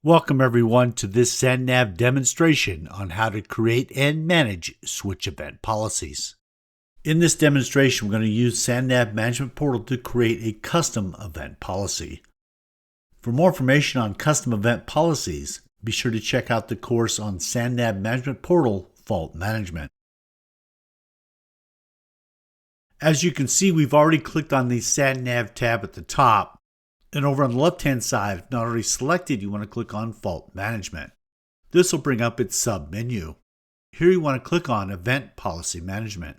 Welcome everyone to this SANnav demonstration on how to create and manage switch event policies. In this demonstration, we're going to use SANnav Management Portal to create a custom event policy. For more information on custom event policies, be sure to check out the course on SANnav Management Portal Fault Management. As you can see, we've already clicked on the SANnav tab at the top. And over on the left-hand side, if not already selected, you want to click on Fault Management. This will bring up its sub-menu. Here you want to click on Event Policy Management.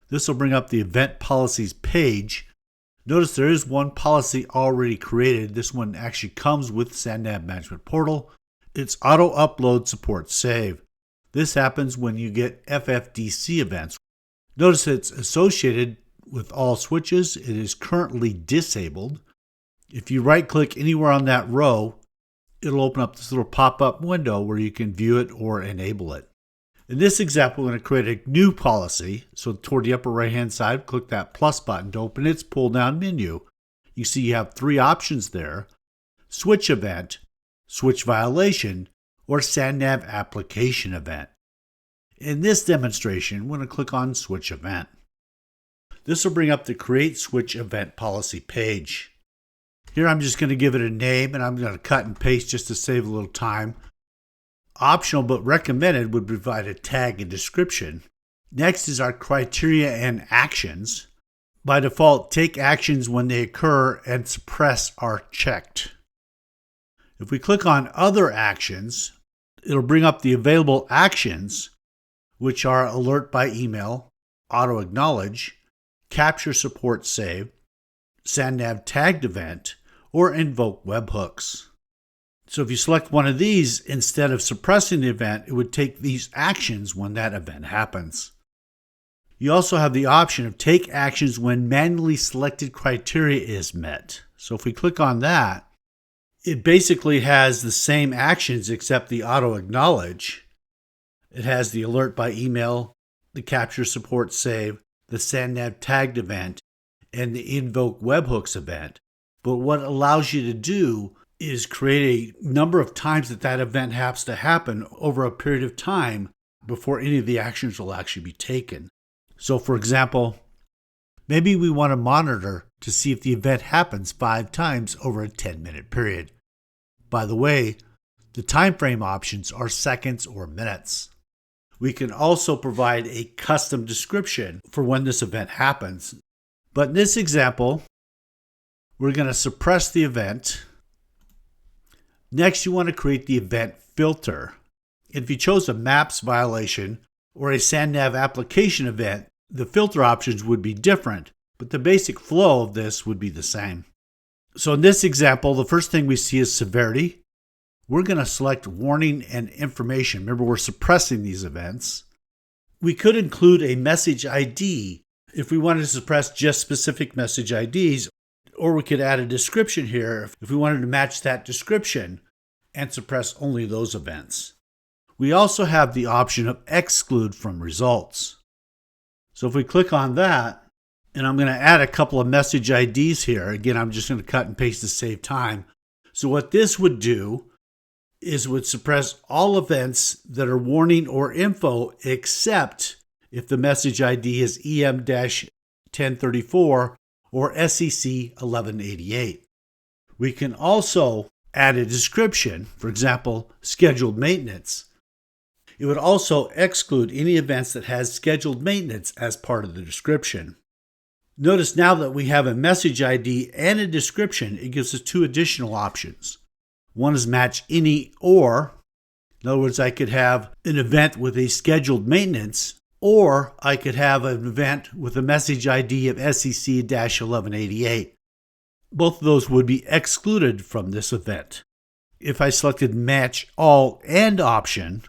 This will bring up the Event Policies page. Notice there is one policy already created. This one actually comes with SANnav Management Portal. It's Auto Upload Support Save. This happens when you get FFDC events. Notice it's associated with all switches. It is currently disabled. If you right-click anywhere on that row, it'll open up this little pop-up window where you can view it or enable it. In this example, we're going to create a new policy. So toward the upper right-hand side, click that plus button to open its pull-down menu. You see you have three options there: switch event, switch violation, or SANnav application event. In this demonstration, we're going to click on switch event. This will bring up the Create Switch Event Policy page. Here I'm just going to give it a name, and I'm going to cut and paste just to save a little time. Optional but recommended would provide a tag and description. Next is our criteria and actions. By default, take actions when they occur and suppress are checked. If we click on Other Actions, it'll bring up the available actions, which are Alert by Email, Auto Acknowledge, Capture Support Save, SANnav Tagged Event, or invoke webhooks. So if you select one of these, instead of suppressing the event, it would take these actions when that event happens. You also have the option of take actions when manually selected criteria is met. So if we click on that, it basically has the same actions except the auto acknowledge. It has the alert by email, the capture support save, the SANnav tagged event, and the invoke webhooks event. But what it allows you to do is create a number of times that event has to happen over a period of time before any of the actions will actually be taken. So for example, maybe we want to monitor to see if the event happens 5 times over a 10-minute period. By the way, the time frame options are seconds or minutes. We can also provide a custom description for when this event happens. But in this example, we're going to suppress the event. Next, you want to create the event filter. If you chose a MAPS violation or a SANnav application event, the filter options would be different, but the basic flow of this would be the same. So in this example, the first thing we see is severity. We're going to select warning and information. Remember, we're suppressing these events. We could include a message ID if we wanted to suppress just specific message IDs, or we could add a description here if we wanted to match that description and suppress only those events. We also have the option of exclude from results. So if we click on that, and I'm going to add a couple of message IDs here. Again, I'm just going to cut and paste to save time. So what this would do is would suppress all events that are warning or info except if the message ID is EM-1034 or SEC 1188. We can also add a description, for example, scheduled maintenance. It would also exclude any events that has scheduled maintenance as part of the description. Notice now that we have a message ID and a description, it gives us 2 additional options. One is match any or. In other words, I could have an event with a scheduled maintenance, or I could have an event with a message ID of SEC-1188. Both of those would be excluded from this event. If I selected Match All and option,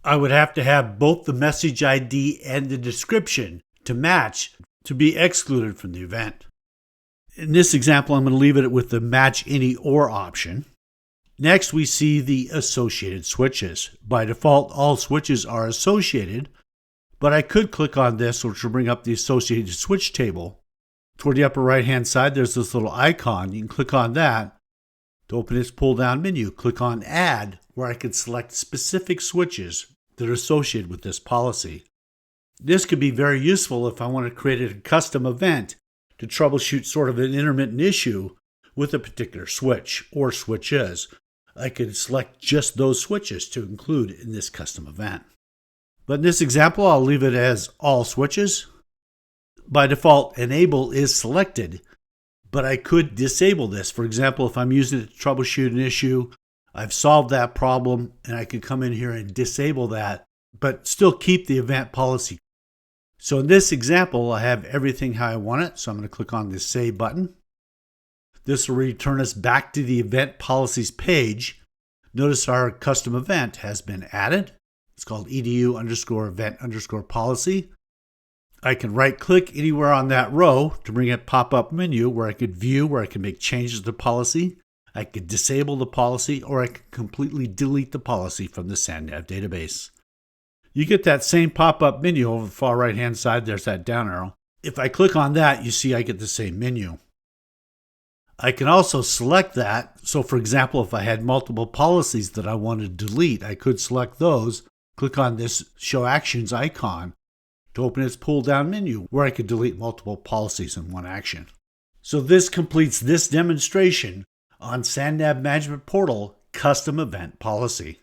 I would have to have both the message ID and the description to match to be excluded from the event. In this example, I'm going to leave it with the Match Any or option. Next, we see the associated switches. By default, all switches are associated, but I could click on this, which will bring up the associated switch table. Toward the upper right-hand side, there's this little icon. You can click on that, To open its pull-down menu, click on Add, where I can select specific switches that are associated with this policy. This could be very useful if I want to create a custom event to troubleshoot sort of an intermittent issue with a particular switch or switches. I could select just those switches to include in this custom event. But in this example, I'll leave it as all switches. By default, enable is selected, but I could disable this. For example, if I'm using it to troubleshoot an issue, I've solved that problem, and I can come in here and disable that, but still keep the event policy. So in this example, I have everything how I want it, so I'm going to click on this Save button. This will return us back to the event policies page. Notice our custom event has been added. It's called edu_event_policy. I can right-click anywhere on that row to bring a pop-up menu where I could view, where I can make changes to the policy. I could disable the policy, or I could completely delete the policy from the SANnav database. You get that same pop-up menu over the far right-hand side. There's that down arrow. If I click on that, you see I get the same menu. I can also select that. So for example, if I had multiple policies that I wanted to delete, I could select those, click on this Show Actions icon to open its pull-down menu where I could delete multiple policies in one action. So this completes this demonstration on SANnav Management Portal Custom Event Policy.